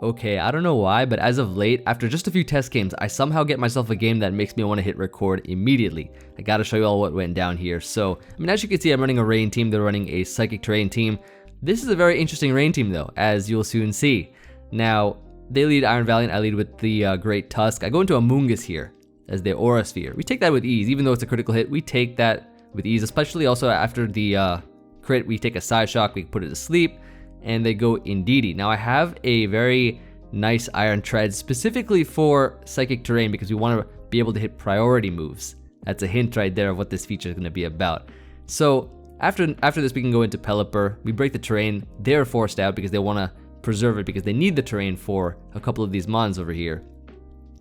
okay, I don't know why, but as of late, after just a few test games, I somehow get myself a game that makes me want to hit record immediately. I gotta show you all what went down here. So, I mean, as you can see, I'm running a rain team, they're running a psychic terrain team. This is a very interesting rain team though, as you'll soon see. Now, they lead Iron Valiant, I lead with the Great Tusk. I go into Amoonguss here as the Aura Sphere. We take that with ease, even though it's a critical hit, we take that with ease, especially also after the crit, we take a Side Shock, we put it to sleep, and they go Indeedee. Now I have a very nice Iron Tread specifically for Psychic Terrain because we want to be able to hit priority moves. That's a hint right there of what this feature is going to be about. So after this we can go into Pelipper, we break the terrain, they're forced out because they want to preserve it because they need the terrain for a couple of these mons over here.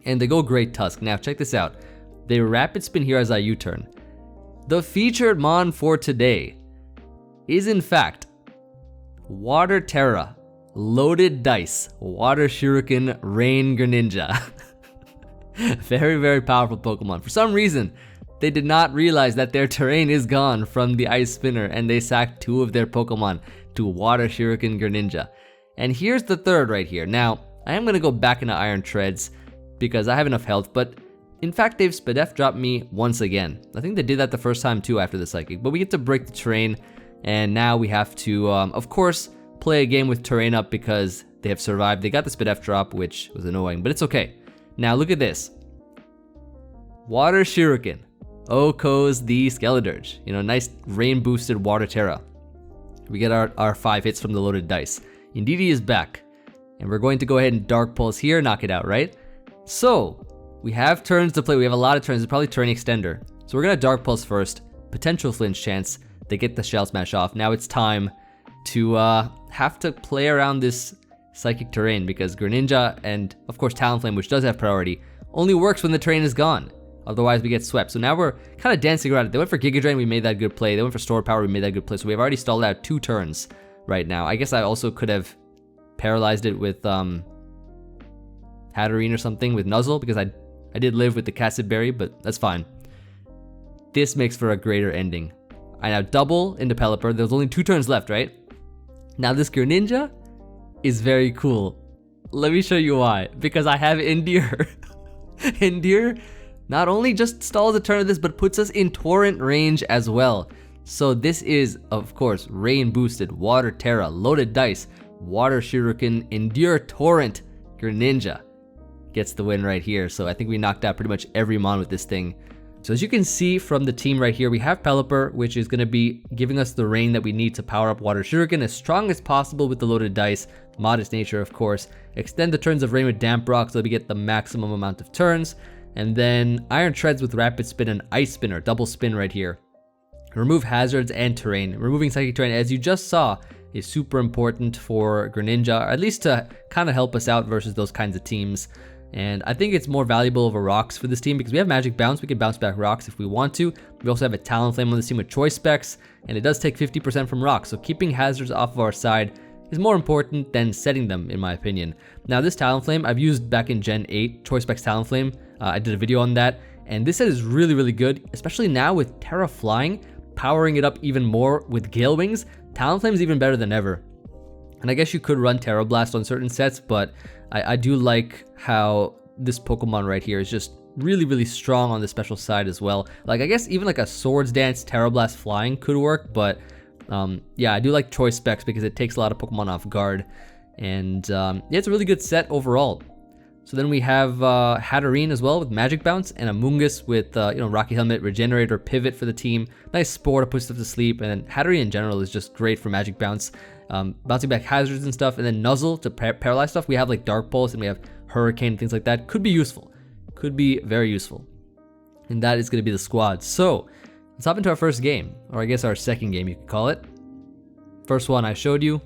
And they go Great Tusk. Now check this out, they Rapid Spin here as I U-turn. The featured mon for today is in fact Water Tera, Loaded Dice Water Shuriken Greninja. Very, very powerful Pokemon. For some reason, they did not realize that their terrain is gone from the Ice Spinner and they sacked 2 of their Pokemon to Water Shuriken Greninja. And here's the third right here. Now, I am going to go back into Iron Treads because I have enough health, but in fact, they've Spadef dropped me once again. I think they did that the first time too after the Psychic, but we get to break the terrain. And now we have to, of course, play a game with terrain up because they have survived. They got the Spadef drop, which was annoying, but it's okay. Now look at this. Water Shuriken OHKOs the Skeledirge. You know, nice rain boosted Water Tera. We get our 5 hits from the Loaded Dice. Indeedee is back. And we're going to go ahead and Dark Pulse here, knock it out, right? So, we have turns to play. We have a lot of turns. It's probably turn extender. So we're going to Dark Pulse first. Potential flinch chance. They get the Shell Smash off. Now it's time to have to play around this Psychic Terrain because Greninja and, of course, Talonflame, which does have priority, only works when the terrain is gone. Otherwise, we get swept. So now we're kind of dancing around it. They went for Giga Drain, we made that good play. They went for Stored Power, we made that good play. So we've already stalled out 2 turns right now. I guess I also could have paralyzed it with Hatterene or something with Nuzzle because I did live with the Cassid Berry, but that's fine. This makes for a greater ending. I now double into Pelipper. There's only 2 turns left, right? Now this Greninja is very cool. Let me show you why. Because I have Endure. Endure not only just stalls a turn of this, but puts us in Torrent range as well. So this is, of course, rain boosted Water Tera, Loaded Dice, Water Shuriken, Endure Torrent, Greninja. Gets the win right here. So I think we knocked out pretty much every mon with this thing. So as you can see from the team right here, we have Pelipper, which is going to be giving us the rain that we need to power up Water Shuriken as strong as possible with the Loaded Dice. Modest nature, of course. Extend the turns of rain with Damp Rock so that we get the maximum amount of turns. And then Iron Treads with Rapid Spin and Ice Spinner, double spin right here. Remove hazards and terrain. Removing Psychic Terrain, as you just saw, is super important for Greninja, or at least to kind of help us out versus those kinds of teams. And I think it's more valuable over rocks for this team because we have Magic Bounce. We can bounce back rocks if we want to. We also have a Talonflame on this team with Choice Specs, and it does take 50% from rocks. So keeping hazards off of our side is more important than setting them, in my opinion. Now this Talonflame, I've used back in Gen 8, Choice Specs Talonflame. I did a video on that, and this set is really, really good, especially now with Tera flying, powering it up even more with Gale Wings. Talonflame is even better than ever. And I guess you could run Terra Blast on certain sets, but I do like how this Pokemon right here is just really, really strong on the special side as well. Like, I guess even like a Swords Dance Terra Blast flying could work, but yeah, I do like Choice Specs because it takes a lot of Pokemon off guard. And yeah, it's a really good set overall. So then we have Hatterene as well with Magic Bounce, and Amoonguss with you know, Rocky Helmet, Regenerator, Pivot for the team. Nice Spore to put stuff to sleep, and then Hatterene in general is just great for Magic Bounce. Bouncing back hazards and stuff, and then Nuzzle to paralyze stuff. We have like Dark Pulse and we have Hurricane and things like that. Could be useful. Could be very useful. And that is going to be the squad. So let's hop into our first game, or I guess our second game you could call it. First one I showed you.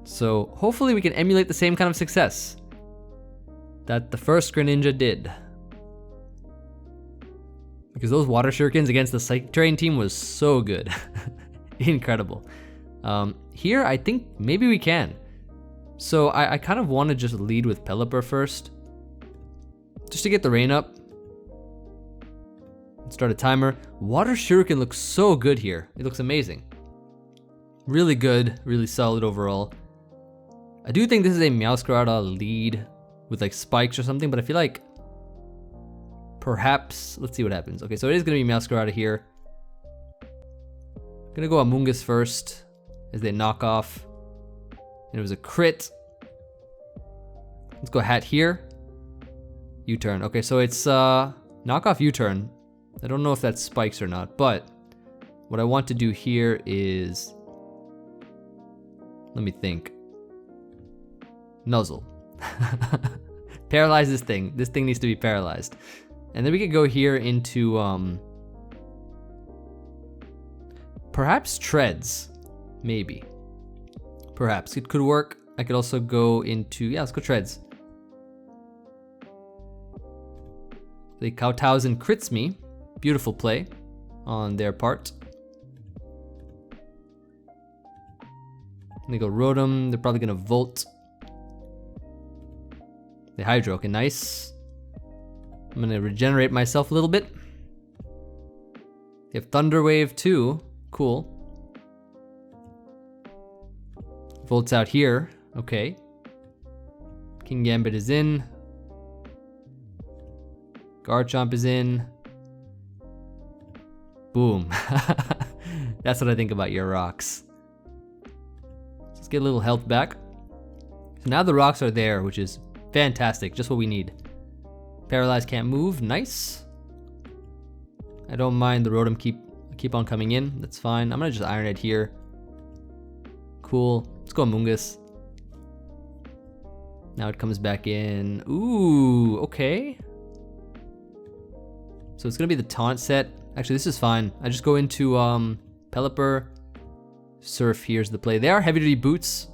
So hopefully we can emulate the same kind of success that the first Greninja did. Because those Water Shurikens against the Psychic Terrain team was so good. Incredible. Here, I think maybe we can. So I kind of want to just lead with Pelipper first. Just to get the rain up. Let's start a timer. Water Shuriken looks so good here. It looks amazing. Really good, really solid overall. I do think this is a Meowscarada lead with like spikes or something, but I feel like perhaps, let's see what happens. Okay, so it is gonna be Meowscarada here. Gonna go Amoonguss first as they knock off. And it was a crit. Let's go Hat here. U-turn. Okay, so it's knock off U-turn. I don't know if that's spikes or not, but what I want to do here is, let me think. Nuzzle. Paralyze this thing. This thing needs to be paralyzed. And then we could go here into perhaps treads. Maybe. Perhaps. It could work. I could also go into, yeah, let's go treads. The Kowtowsen crits me. Beautiful play on their part. They go Rotom. They're probably gonna Volt. They Hydro. Okay, nice. I'm gonna regenerate myself a little bit. They have Thunder Wave too. Cool. Volt's out here. Okay. King Gambit is in. Garchomp is in. Boom. That's what I think about your rocks. Let's get a little health back. So now the rocks are there, which is fantastic. Just what we need. Paralyzed, can't move. Nice. I don't mind the Rotom keep on coming in. That's fine. I'm gonna just Iron Head here. Cool. Let's go Amoonguss. Now it comes back in. Ooh, okay. So it's gonna be the taunt set. Actually, this is fine. I just go into Pelipper. Surf, here's the play. They are heavy duty boots.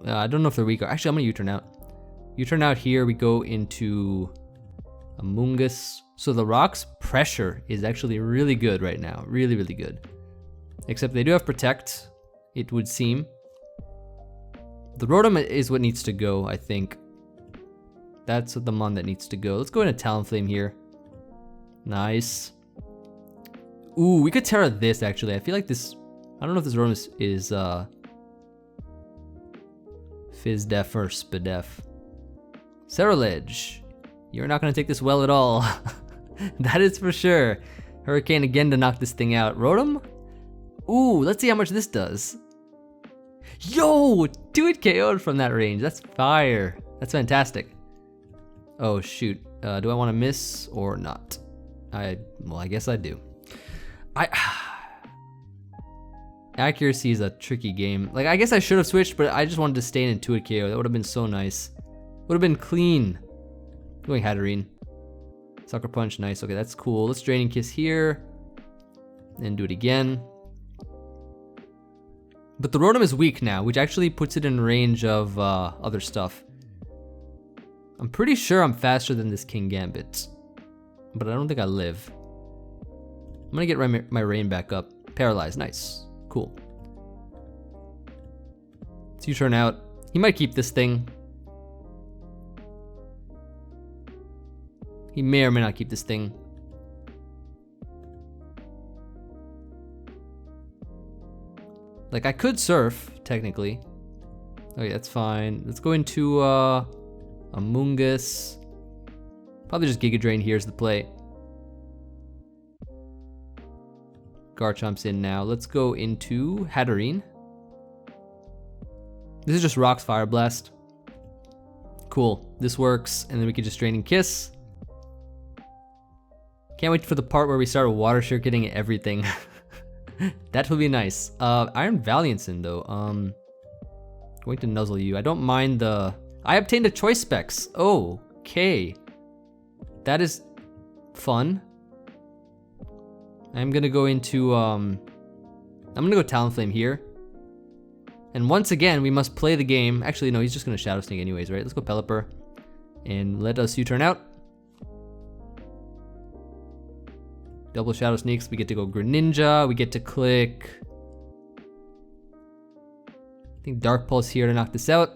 I don't know if they're weak. Actually, I'm gonna U-turn out. U-turn out here, we go into Amoonguss. So the Rock's pressure is actually really good right now. Really, really good. Except they do have Protect, it would seem. The Rotom is what needs to go, I think. That's the mon that needs to go. Let's go into Talonflame here. Nice. Ooh, we could Tera this actually. I feel like this, I don't know if this Rotom is Fizdef or Spadef. Ceruledge. You're not gonna take this well at all. That is for sure. Hurricane again to knock this thing out. Rotom? Ooh, let's see how much this does. Yo, do it KO'd from that range. That's fire. That's fantastic. Oh shoot. Do I want to miss or not? Well, I guess I do. Accuracy is a tricky game. Like, I guess I should have switched, but I just wanted to stay in Intuit KO. That would have been so nice. Would have been clean. Going Hatterene. Sucker Punch, nice. Okay, that's cool. Let's Draining Kiss here. And do it again. But the Rotom is weak now, which actually puts it in range of other stuff. I'm pretty sure I'm faster than this King Gambit. But I don't think I live. I'm gonna get my Rain back up. Paralyzed, nice. Cool. Let's U-turn out. He might keep this thing. He may or may not keep this thing. Like, I could Surf, technically. Okay, that's fine. Let's go into Amoonguss. Probably just Giga Drain here's the play. Garchomp's in now. Let's go into Hatterene. This is just Rock's Fire Blast. Cool, this works, and then we can just Draining Kiss. Can't wait for the part where we start Water Shurikening everything. That will be nice. Iron Valiant's in though. Going to Nuzzle you. I don't mind the... I obtained a Choice Specs. Oh, okay. That is fun. I'm gonna go into, I'm gonna go Talonflame here. And once again, we must play the game. Actually, no, he's just gonna Shadow Sneak anyways, right? Let's go Pelipper. And let us U-turn out. Double Shadow Sneaks, we get to go Greninja, we get to click... I think Dark Pulse here to knock this out.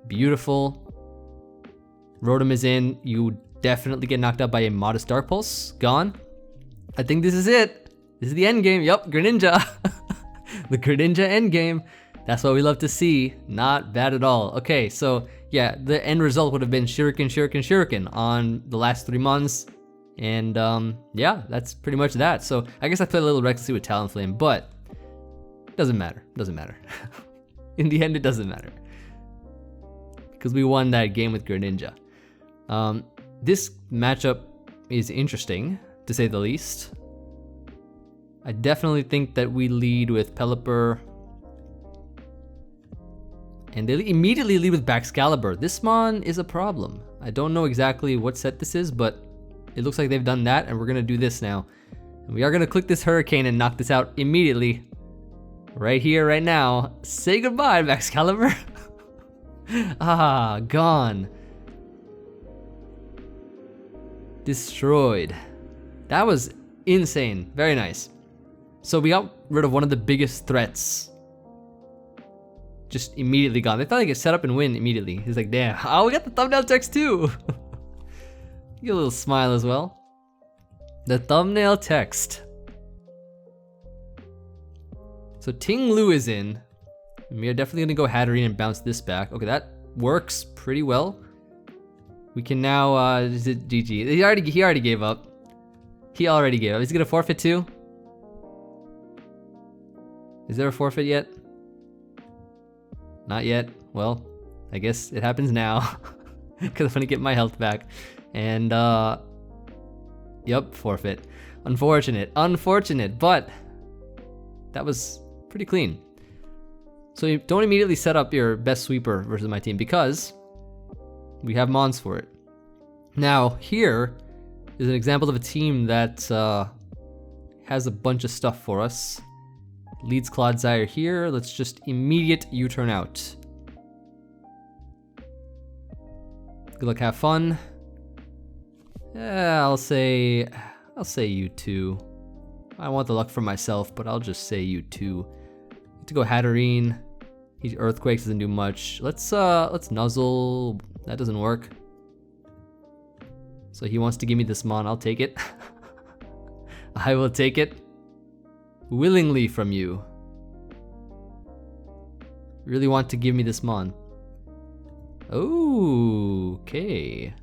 Beautiful. Rotom is in, you definitely get knocked out by a modest Dark Pulse. Gone. I think this is it. This is the end game. Yup, Greninja. The Greninja endgame. That's what we love to see. Not bad at all. Okay, so yeah, the end result would have been Shuriken, Shuriken, Shuriken on the last 3 months. And yeah, that's pretty much that. So I guess I played a little recklessly with Talonflame, but doesn't matter. Doesn't matter. In the end, it doesn't matter. Because we won that game with Greninja. This matchup is interesting, to say the least. I definitely think that we lead with Pelipper. And they immediately lead with Baxcalibur. This mon is a problem. I don't know exactly what set this is, but it looks like they've done that, and we're gonna do this now. And we are gonna click this Hurricane and knock this out immediately. Right here, right now. Say goodbye, Baxcalibur. Ah, gone. Destroyed. That was insane. Very nice. So we got rid of one of the biggest threats. Just immediately gone. They thought they could set up and win immediately. He's like, damn. Oh, we got the thumbnail text too. Get a little smile as well. The thumbnail text. So Ting Lu is in. We are definitely gonna go Hatterene and bounce this back. Okay, that works pretty well. We can now, is it GG? He already gave up. He already gave up. Is he gonna forfeit too? Is there a forfeit yet? Not yet. Well, I guess it happens now. Because I'm gonna get my health back. And, yep, forfeit. Unfortunate, but that was pretty clean. So you don't immediately set up your best sweeper versus my team because we have mons for it. Now, here is an example of a team that has a bunch of stuff for us. Leads Clodsire here. Let's just immediate U-turn out. Good luck, have fun. Yeah, I'll say you two. I want the luck for myself, but I'll just say you two. To go Hatterene. He Earthquakes doesn't do much. Let's Nuzzle. That doesn't work. So he wants to give me this mon. I'll take it. I will take it willingly from you. Really want to give me this mon. Okay.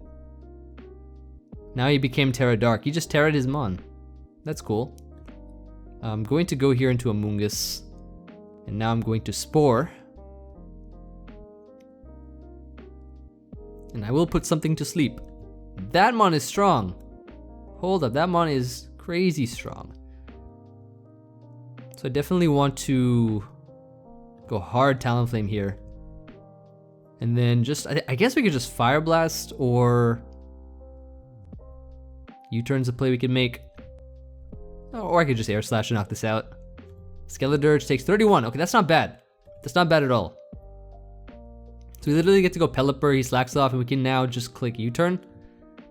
Now he became Tera Dark. He just Tera'd his mon. That's cool. I'm going to go here into Amoonguss. And now I'm going to Spore. And I will put something to sleep. That mon is strong. Hold up, that mon is crazy strong. So I definitely want to go hard Talonflame here. And then just, I guess we could just Fire Blast or U-turn's a play we could make. Or I could just Air Slash and knock this out. Skeledirge takes 31. Okay, that's not bad. That's not bad at all. So we literally get to go Pelipper, he slacks off, and we can now just click U-turn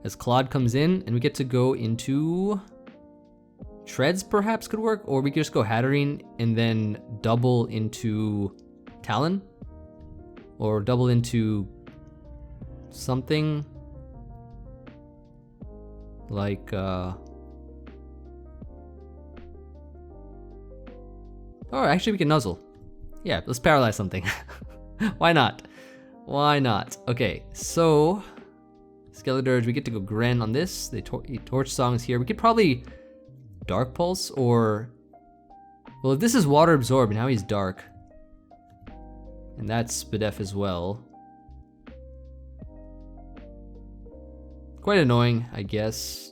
as Claude comes in, and we get to go into Treads perhaps could work, or we could just go Hatterene and then double into Talon, or double into something like or actually we can Nuzzle. Yeah, let's paralyze something. Why not? Why not? Okay, so Skeledirge, we get to go Gren on this. They Torch Songs here. We could probably Dark Pulse or, well, if this is Water Absorb, now he's Dark. And that's Spadef as well. Quite annoying, I guess.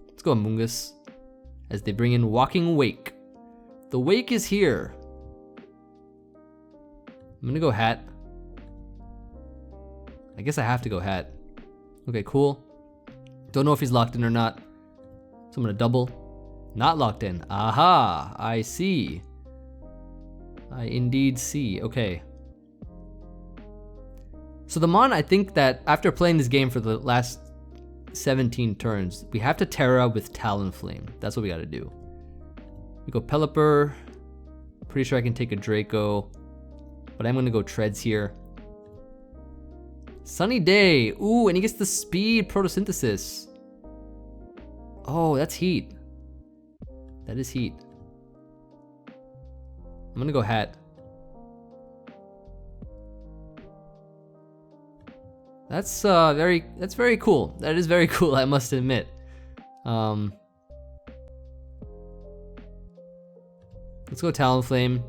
Let's go Amoonguss as they bring in Walking Wake. The Wake is here. I'm gonna go Hat. I guess I have to go Hat. Okay, cool. Don't know if he's locked in or not. So I'm gonna double. Not locked in. Aha, I see. I indeed see, okay. So the mon, I think that after playing this game for the last 17 turns, we have to Tera with Talonflame. That's what we gotta do. We go Pelipper. Pretty sure I can take a Draco, but I'm gonna go Treads here. Sunny Day. Ooh, and he gets the speed photosynthesis. Oh, that's heat. That is heat. I'm gonna go Hat. That's very cool. That is very cool, I must admit. Let's go Talonflame.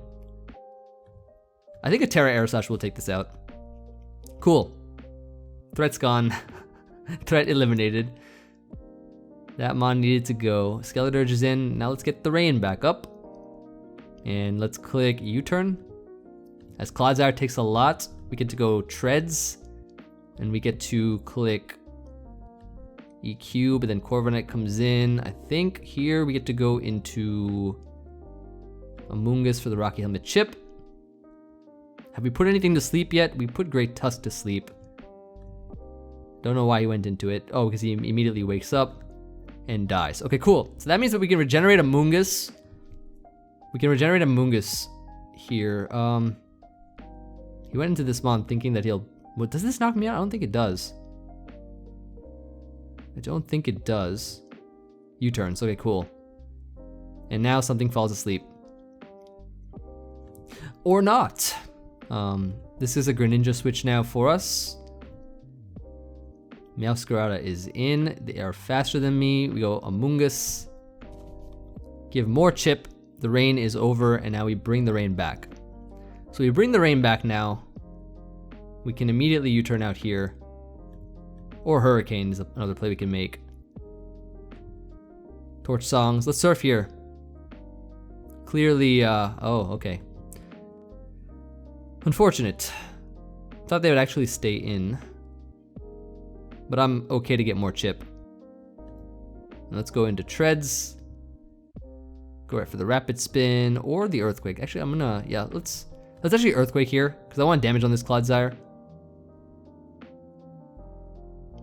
I think a Tera Air Slash will take this out. Cool. Threat's gone. Threat eliminated. That mon needed to go. Skeleturge is in. Now let's get the rain back up. And let's click U-turn. As Clodsire takes a lot, we get to go Treads. And we get to click EQ, but then Corviknight comes in. I think here we get to go into Amoonguss for the Rocky Helmet chip. Have we put anything to sleep yet? We put Great Tusk to sleep. Don't know why he went into it. Oh, because he immediately wakes up and dies. Okay, cool. So that means that we can regenerate Amoonguss. We can regenerate Amoonguss here. He went into this mon thinking that he'll... What, does this knock me out? I don't think it does. I don't think it does. U-turns. Okay, cool. And now something falls asleep. Or not. This is a Greninja switch now for us. Meowscarada is in. They are faster than me. We go Amoonguss. Give more chip. The rain is over, and now we bring the rain back. So we bring the rain back now. We can immediately U-turn out here. Or Hurricane is another play we can make. Torch Songs. Let's surf here. Clearly, oh, okay. Unfortunate. Thought they would actually stay in. But I'm okay to get more chip. And let's go into Treads. Go right for the Rapid Spin or the Earthquake. Actually, I'm gonna, yeah, let's actually Earthquake here, because I want damage on this Clodsire.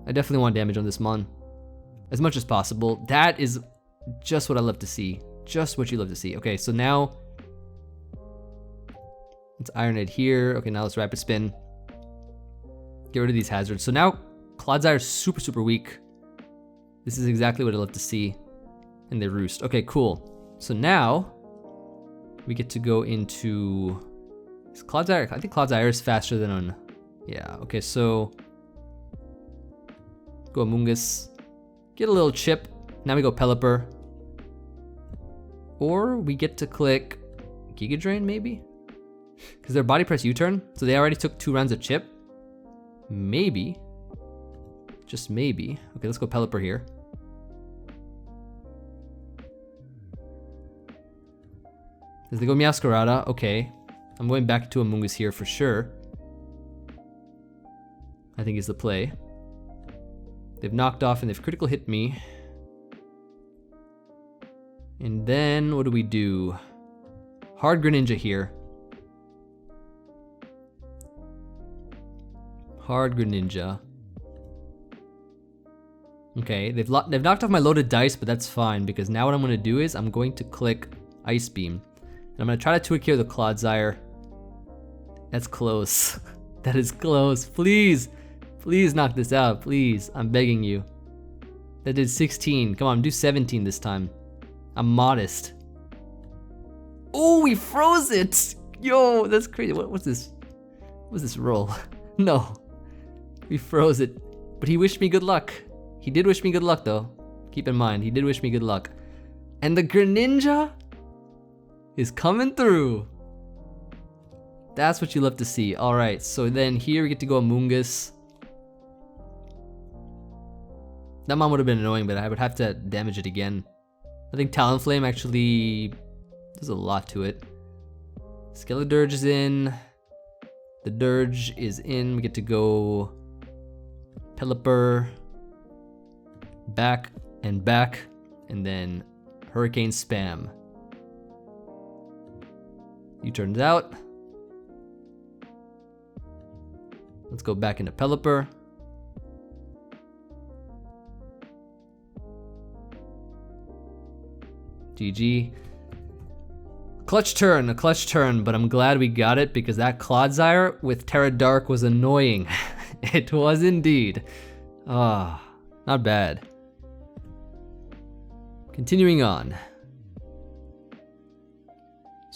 I definitely want damage on this mon. As much as possible. That is just what I love to see. Just what you love to see. Okay, so now let's Iron Head here. Okay, now let's Rapid Spin. Get rid of these hazards. So now Clodsire is super, super weak. This is exactly what I love to see. And they roost. Okay, cool. So now we get to go into Clodsire. I think Clodsire is faster than on. Yeah, okay, so go Amoonguss. Get a little chip. Now we go Pelipper. Or we get to click Giga Drain maybe? Because they're Body Press U-turn, so they already took 2 rounds of chip. Maybe. Just maybe. Okay, let's go Pelipper here. As they go Meowscarada, okay. I'm going back to Amoonguss here for sure. I think is the play. They've knocked off and they've critical hit me. And then what do we do? Hard Greninja here. Hard Greninja. Okay, they've knocked off my Loaded Dice, but that's fine because now what I'm going to do is I'm going to click Ice Beam. And I'm going to try to 2-hit the Clodsire. That's close. That is close. Please. Please knock this out. Please. I'm begging you. That did 16. Come on, do 17 this time. I'm modest. Oh, we froze it. Yo, that's crazy. What's this? What's this roll? No. We froze it. But he wished me good luck. He did wish me good luck though. Keep in mind, he did wish me good luck. And the Greninja is coming through. That's what you love to see. Alright, so then here we get to go Amoonguss. That mon would have been annoying, but I would have to damage it again. I think Talonflame actually does a lot to it. Skeleturge is in. The Dirge is in. We get to go Pelipper. Back, and then Hurricane Spam. U-turns out. Let's go back into Pelipper. GG. A clutch turn, but I'm glad we got it because that Clodsire with Tera Dark was annoying. It was indeed. Ah, not bad. Continuing on.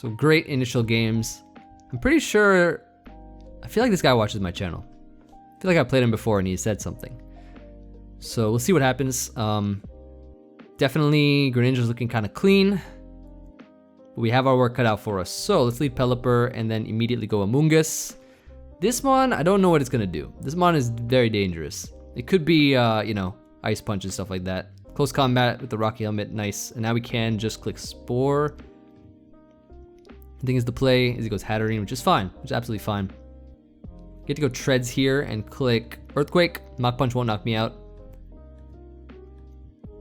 So great initial games. I'm pretty sure, I feel like this guy watches my channel. I feel like I played him before and he said something. So we'll see what happens. Definitely Greninja's looking kind of clean. But we have our work cut out for us. So let's lead Pelipper and then immediately go Amoonguss. This mon, I don't know what it's gonna do. This mon is very dangerous. It could be, you know, Ice Punch and stuff like that. Close combat with the Rocky Helmet, nice. And now we can just click Spore. The thing is the play is he goes Hatterene, which is fine, which is absolutely fine. Get to go Treads here and click Earthquake. Mach Punch won't knock me out.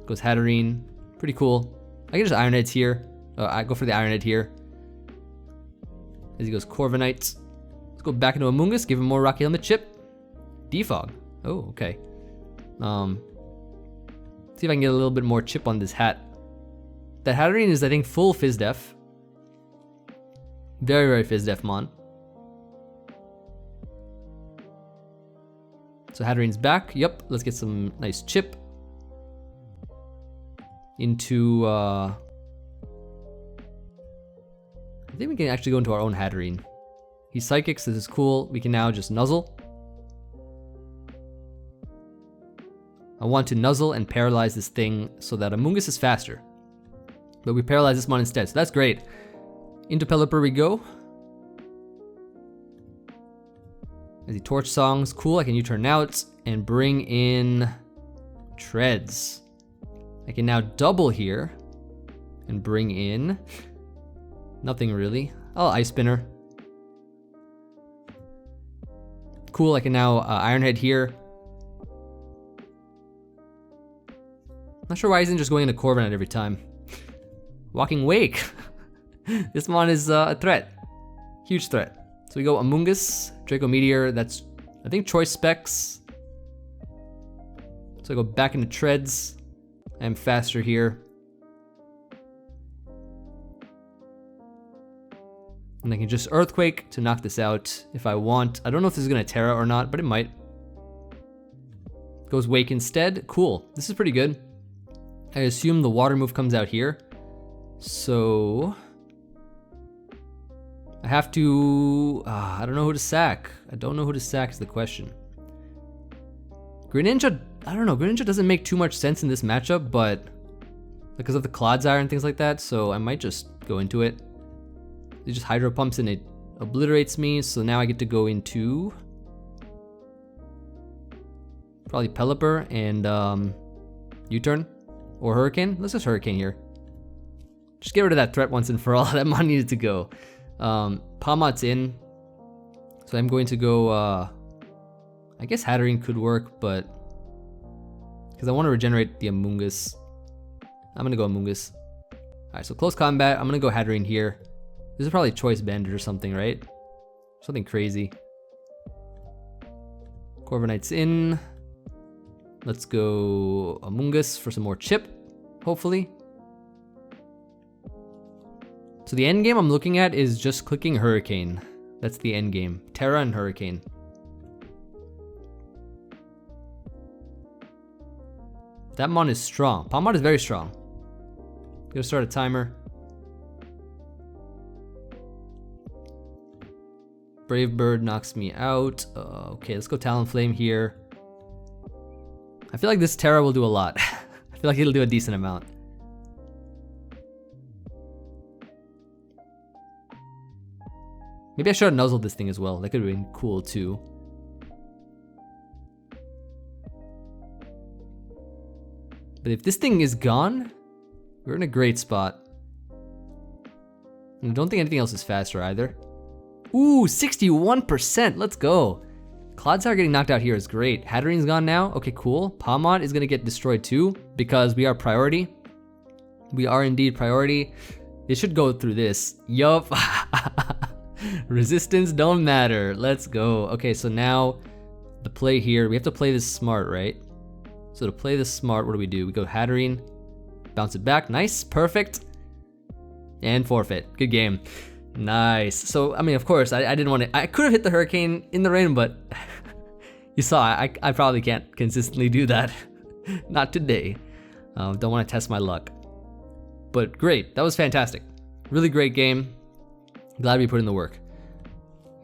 Goes Hatterene, pretty cool. I can just Iron Heads here. I go for the Iron Head here. As he goes Corviknight. Let's go back into Amoonguss, give him more Rocky Helmet chip. Defog. Oh, okay. See if I can get a little bit more chip on this hat. That Hatterene is, I think, full Fizz Def. Very, very Fizz Def mon. So Hatterene's back. Yep, let's get some nice chip. Into, I think we can actually go into our own Hatterene. He's Psychic, so this is cool. We can now just Nuzzle. I want to Nuzzle and paralyze this thing so that Amoonguss is faster. But we paralyze this mon instead, so that's great. Into Pelipper we go. As he Torch Songs, cool, I can U-turn out and bring in Treads. I can now double here and bring in nothing really. Oh, Ice Spinner. Cool, I can now Iron Head here. Not sure why he isn't just going into Corviknight every time. Walking Wake. This mon is a threat. Huge threat. So we go Amoonguss, Draco Meteor, that's, I think, Choice Specs. So I go back into Treads. I'm faster here. And I can just Earthquake to knock this out if I want. I don't know if this is gonna Tera or not, but it might. Goes Wake instead. Cool, this is pretty good. I assume the water move comes out here. So I have to, I don't know who to sack. I don't know who to sack is the question. Greninja, I don't know, Greninja doesn't make too much sense in this matchup, but because of the Clodsire and things like that, so I might just go into it. It just Hydro Pumps and it obliterates me, so now I get to go into probably Pelipper and U-turn or Hurricane. Let's just Hurricane here. Just get rid of that threat once and for all. That mon needed to go. Palmot's in, so I'm going to go, I guess Hatterene could work, but because I want to regenerate the Amoonguss, I'm gonna go Amoonguss. Alright, so close combat, I'm gonna go Hatterene here. This is probably Choice Bandit or something, right? Something crazy. Corviknight's in. Let's go Amoonguss for some more chip, hopefully. So the end game I'm looking at is just clicking Hurricane. That's the end game. Tera and Hurricane. That mon is strong. Palmot is very strong. Gonna start a timer. Brave Bird knocks me out. Okay, let's go Talonflame here. I feel like this Tera will do a lot. I feel like it'll do a decent amount. Maybe I should have nuzzled this thing as well. That could have been cool too. But if this thing is gone, we're in a great spot. And I don't think anything else is faster either. Ooh, 61%, let's go. Clodsire getting knocked out here is great. Hatterene's gone now, okay, cool. Palmot is gonna get destroyed too, because we are priority. We are indeed priority. It should go through this, yup. Resistance don't matter, let's go. Okay, so now the play here, we have to play this smart, right? So to play this smart, what do? We go Hatterene, bounce it back, nice, perfect. And forfeit, good game. Nice. So, I mean, of course, I didn't want to, I could have hit the Hurricane in the rain, but you saw, I probably can't consistently do that. Not today. Don't want to test my luck. But great, that was fantastic. Really great game. Glad we put in the work.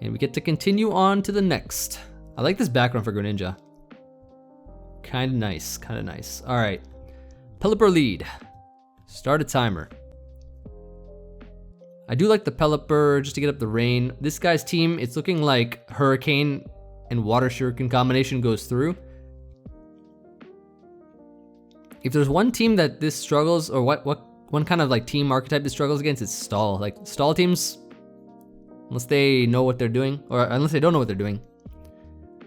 And we get to continue on to the next. I like this background for Greninja. Kinda nice, kinda nice. Alright. Pelipper lead. Start a timer. I do like the Pelipper just to get up the rain. This guy's team, it's looking like Hurricane and Water Shuriken combination goes through. If there's one team that this struggles, or what one kind of like team archetype this struggles against, it's Stall. Like Stall teams, unless they know what they're doing, or unless they don't know what they're doing.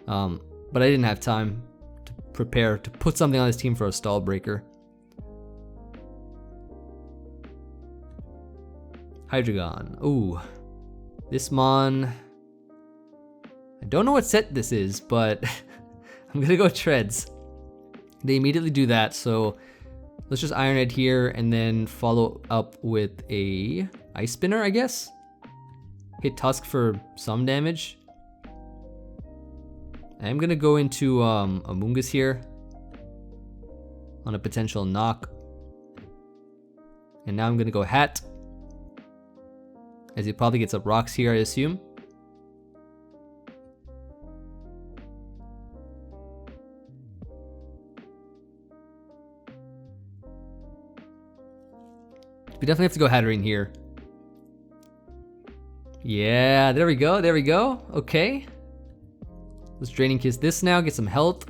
But I didn't have time to prepare to put something on this team for a Stall breaker. Hydreigon. Ooh. This Mon. I don't know what set this is, but I'm gonna go Treads. They immediately do that, so let's just Iron Head here and then follow up with a Ice Spinner, I guess? Hit Tusk for some damage. I'm gonna go into Amoonguss here on a potential knock. And now I'm gonna go Hat, as he probably gets up rocks here, I assume. We definitely have to go Hatterene here. Yeah, there we go, there we go. Okay. Let's Draining Kiss this now, get some health.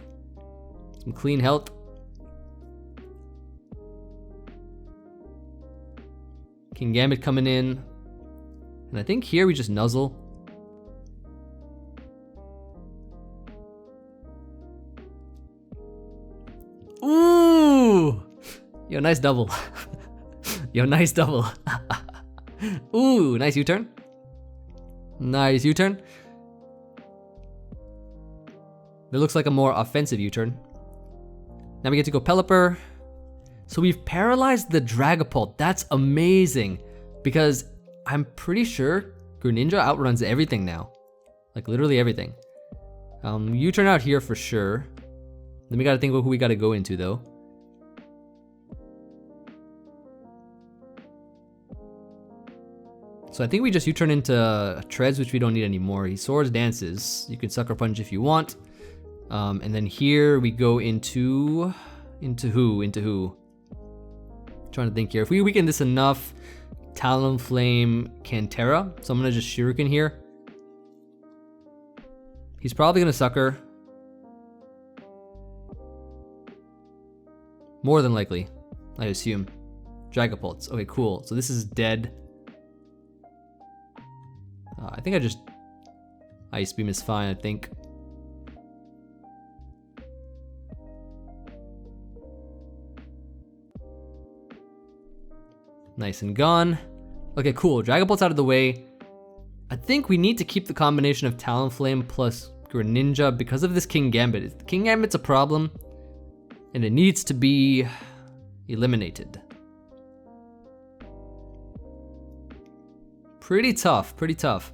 Some clean health. King Gambit coming in. And I think here we just nuzzle. Ooh! Yo, nice double. Yo, nice double. Ooh, nice U-turn. Nice U-turn. That looks like a more offensive U-turn. Now we get to go Pelipper. So we've paralyzed the Dragapult. That's amazing. Because I'm pretty sure Greninja outruns everything now. Like literally everything. U-turn out here for sure. Then we gotta think about who we gotta go into though. So I think we just U-turn into Treads, which we don't need anymore. He Swords Dances. You can Sucker Punch if you want. And then here we go into who? Trying to think here. If we weaken this enough, Talonflame can Tera. So I'm gonna just Shuriken here. He's probably gonna Sucker. More than likely, I assume. Dragapults. Okay, cool. So this is dead. I think I just Ice Beam is fine, I think. Nice and gone. Okay, cool. Dragapult's out of the way. I think we need to keep the combination of Talonflame plus Greninja because of this King Gambit. King Gambit's a problem, and it needs to be eliminated. Pretty tough, pretty tough.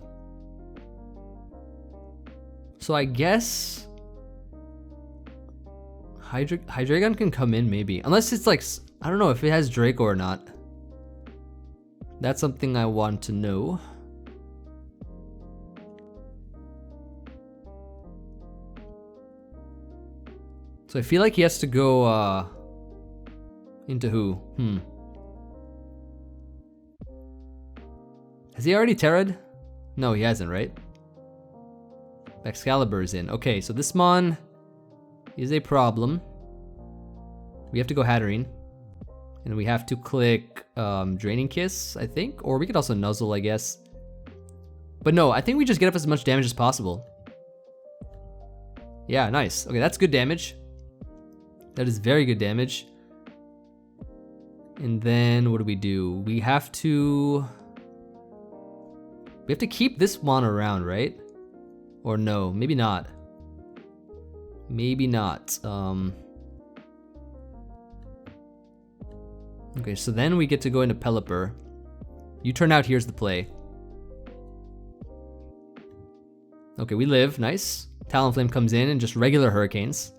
So I guess Hydreigon can come in maybe. Unless it's like, I don't know if it has Draco or not. That's something I want to know. So I feel like he has to go into who? Has he already Terra'd? No, he hasn't, right? Excalibur is in. Okay, so this Mon is a problem. We have to go Hatterene. And we have to click Draining Kiss, I think? Or we could also Nuzzle, I guess. But no, I think we just get up as much damage as possible. Yeah, nice. Okay, that's good damage. That is very good damage. And then what do? We have to keep this Mon around, right? Or no, maybe not. Maybe not. Okay, so then we get to go into Pelipper. You turn out, here's the play. Okay, we live, nice. Talonflame comes in and just regular Hurricanes,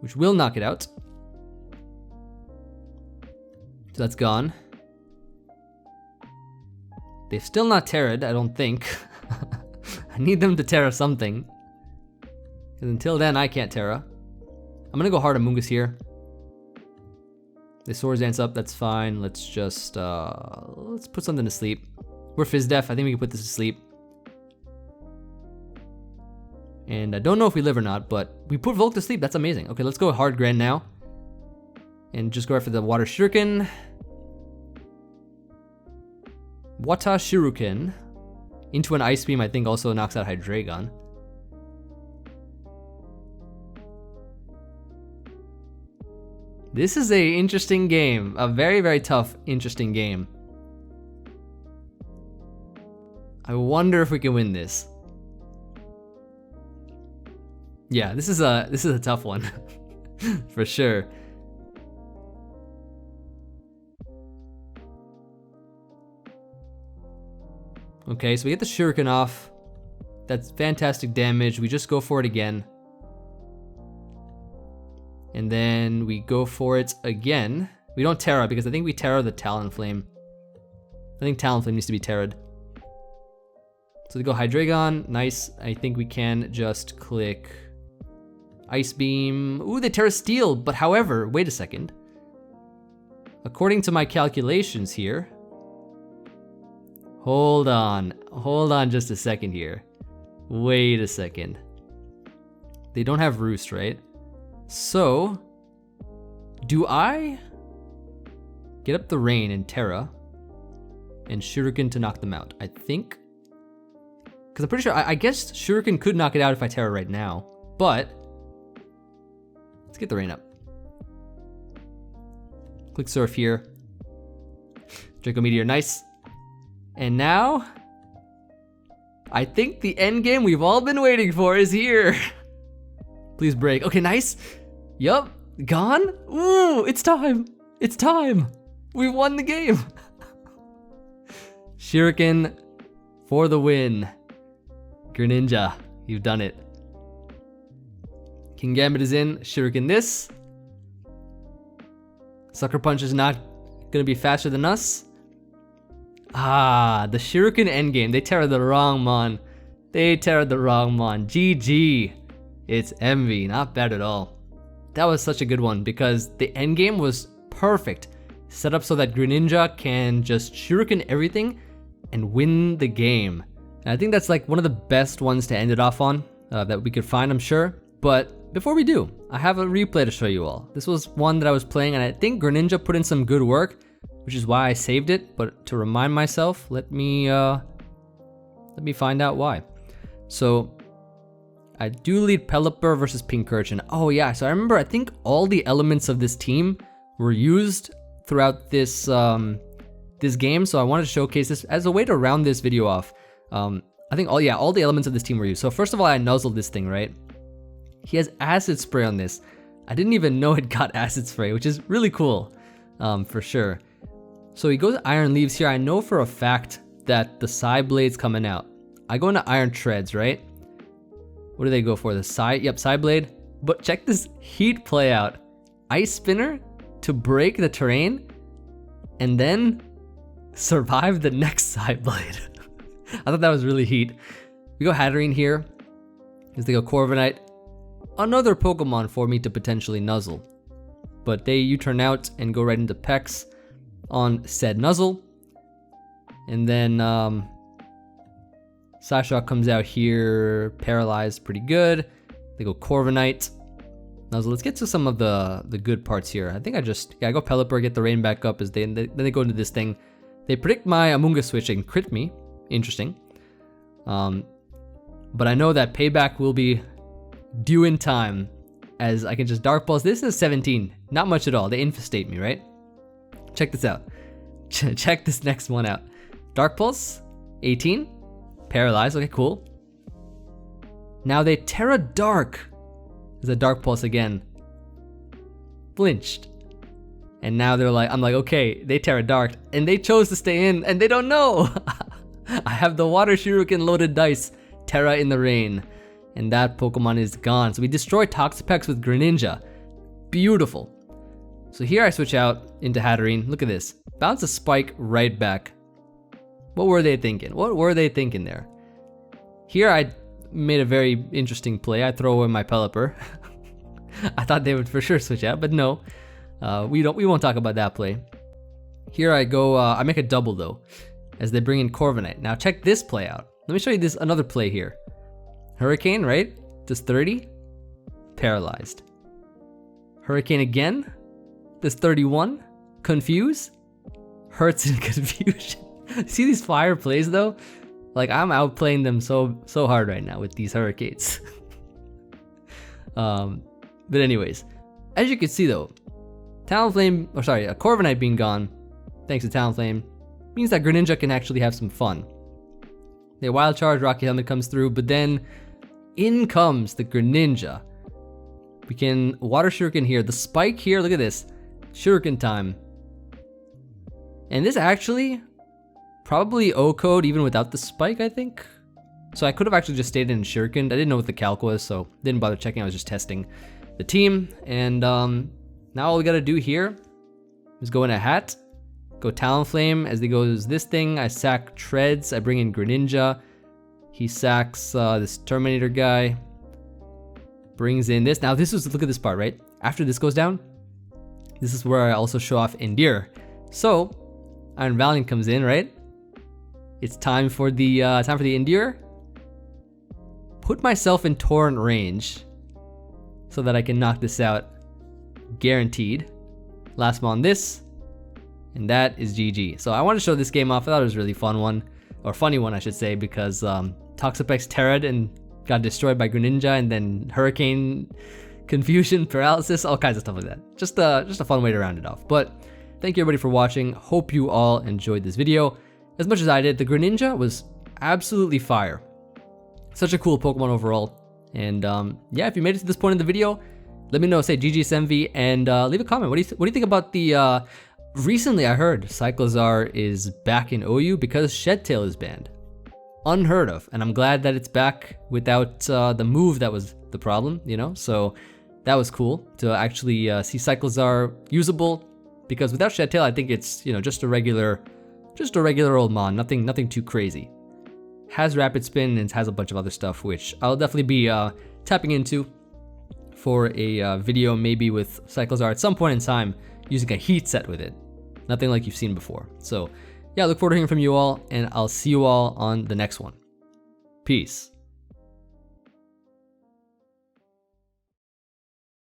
which will knock it out. So that's gone. They've still not Terra'd, I don't think. I need them to Tera something. Because until then, I can't Tera. I'm gonna go hard Amoonguss here. The Swords Dance up, that's fine. Let's just, let's put something to sleep. We're Fizz Def, I think we can put this to sleep. And I don't know if we live or not, but we put Volk to sleep, that's amazing. Okay, let's go hard Gren now. And just go after the Water Shuriken. Water Shuriken. Into an Ice Beam, I think also knocks out Hydreigon. This is a interesting game. A very, very tough, interesting game. I wonder if we can win this. Yeah, this is a tough one. For sure. Okay, so we get the Shuriken off. That's fantastic damage. We just go for it again. And then we go for it again. We don't Tera because I think we Tera the Talonflame. I think Talonflame needs to be Terra'd. So they go Hydreigon, nice. I think we can just click Ice Beam. Ooh, they Tera Steel, but however, wait a second. According to my calculations here, hold on just a second here. Wait a second. They don't have Roost, right? So, do I get up the Rain and Tera and Shuriken to knock them out? I think. Because I'm pretty sure, I guess Shuriken could knock it out if I Tera right now. But, let's get the Rain up. Click Surf here. Draco Meteor, nice. And now, I think the end game we've all been waiting for is here. Please break. Okay, nice. Yup, gone. Ooh, it's time. It's time. We won the game. Shuriken for the win. Greninja, you've done it. King Gambit is in. Shuriken this. Sucker Punch is not gonna be faster than us. Ah, the Shuriken endgame. They Tera the wrong mon. They Tera the wrong mon. GG. It's Emvee. Not bad at all. That was such a good one because the endgame was perfect. Set up so that Greninja can just Shuriken everything and win the game. And I think that's like one of the best ones to end it off on that we could find, I'm sure. But before we do, I have a replay to show you all. This was one that I was playing and I think Greninja put in some good work, which is why I saved it. But to remind myself, let me find out why. So I do lead Pelipper versus Pincurchin. Oh yeah, so I remember I think all the elements of this team were used throughout this this game, so I wanted to showcase this as a way to round this video off. I think all the elements of this team were used. So first of all, I nuzzled this thing, right? He has Acid Spray on this. I didn't even know it got Acid Spray, which is really cool, for sure. So he goes Iron Leaves here. I know for a fact that the Psy Blade's coming out. I go into Iron Treads, right? What do they go for? The Psy Blade. But check this heat play out. Ice Spinner to break the terrain and then survive the next Psy Blade. I thought that was really heat. We go Hatterene here. Because they go Corviknight. Another Pokemon for me to potentially nuzzle. But they U-turn out and go right into Pex on said nuzzle. And then Psyshock comes out here, paralyzed, pretty good. They go Corviknight. Nuzzle. Let's get to some of the good parts here. I think I go Pelipper, get the rain back up as then they go into this thing. They predict my Amoonguss switch and crit me. Interesting. But I know that payback will be due in time as I can just Dark Pulse. This is 17, not much at all. They infestate me, right? Check this out. Check this next one out. Dark Pulse, 18, paralyzed, okay, cool. Now they Tera Dark. There's a Dark Pulse again. Flinched. And now they're like, I'm like, okay, they Tera Dark, and they chose to stay in, and they don't know. I have the Water Shuriken Loaded Dice, Tera in the Rain, and that Pokemon is gone. So we destroy Toxapex with Greninja. Beautiful. So here I switch out into Hatterene. Look at this. Bounce a Spike right back. What were they thinking? What were they thinking there? Here I made a very interesting play. I throw away my Pelipper. I thought they would for sure switch out, but no. We won't talk about that play. Here I go, I make a double though, as they bring in Corviknight. Now check this play out. Let me show you this another play here. Hurricane, right? Does 30. Paralyzed. Hurricane again. Does 31. Confuse. Hurts in confusion. See these fire plays though? Like I'm outplaying them so hard right now with these Hurricanes. But anyways, as you can see though, Talonflame, or sorry, a Corviknight being gone, thanks to Talonflame, means that Greninja can actually have some fun. The Wild Charge, Rocky Helmet comes through, but then in comes the Greninja. We can Water Shuriken here. The spike here, look at this. Shuriken time. And this actually probably OHKOed even without the spike, I think. So I could have actually just stayed in Shuriken. I didn't know what the calc was, so didn't bother checking. I was just testing the team. And now all we gotta do here is go in a hat, go Talonflame. As they goes this thing, I sack Treads. I bring in Greninja. He sacks this Terminator guy. Brings in this. Now this is, look at this part, right? After this goes down, this is where I also show off Endure. So Iron Valiant comes in, right? It's time for the Endure. Put myself in Torrent range so that I can knock this out. Guaranteed. Last one on this, and that is GG. So I want to show this game off. I thought it was a really fun one, or funny one I should say, because Toxapex Tera'd and got destroyed by Greninja, and then Hurricane, Confusion, Paralysis, all kinds of stuff like that. Just a fun way to round it off. But thank you everybody for watching. Hope you all enjoyed this video as much as I did. The Greninja was absolutely fire. Such a cool Pokemon overall. And yeah, if you made it to this point in the video, let me know. Say GG's Emvee, and leave a comment. What do you think about the recently I heard Cyclozar is back in OU because Shedtail is banned. Unheard of, and I'm glad that it's back without the move that was the problem, you know? So that was cool to actually see Cyclozar usable, because without Shedtail I think it's, you know, just a regular old mon, nothing too crazy. Has Rapid Spin and has a bunch of other stuff which I'll definitely be tapping into for a video, maybe with Cyclozar at some point in time, using a heat set with it. Nothing like you've seen before. So yeah, I look forward to hearing from you all, and I'll see you all on the next one. Peace.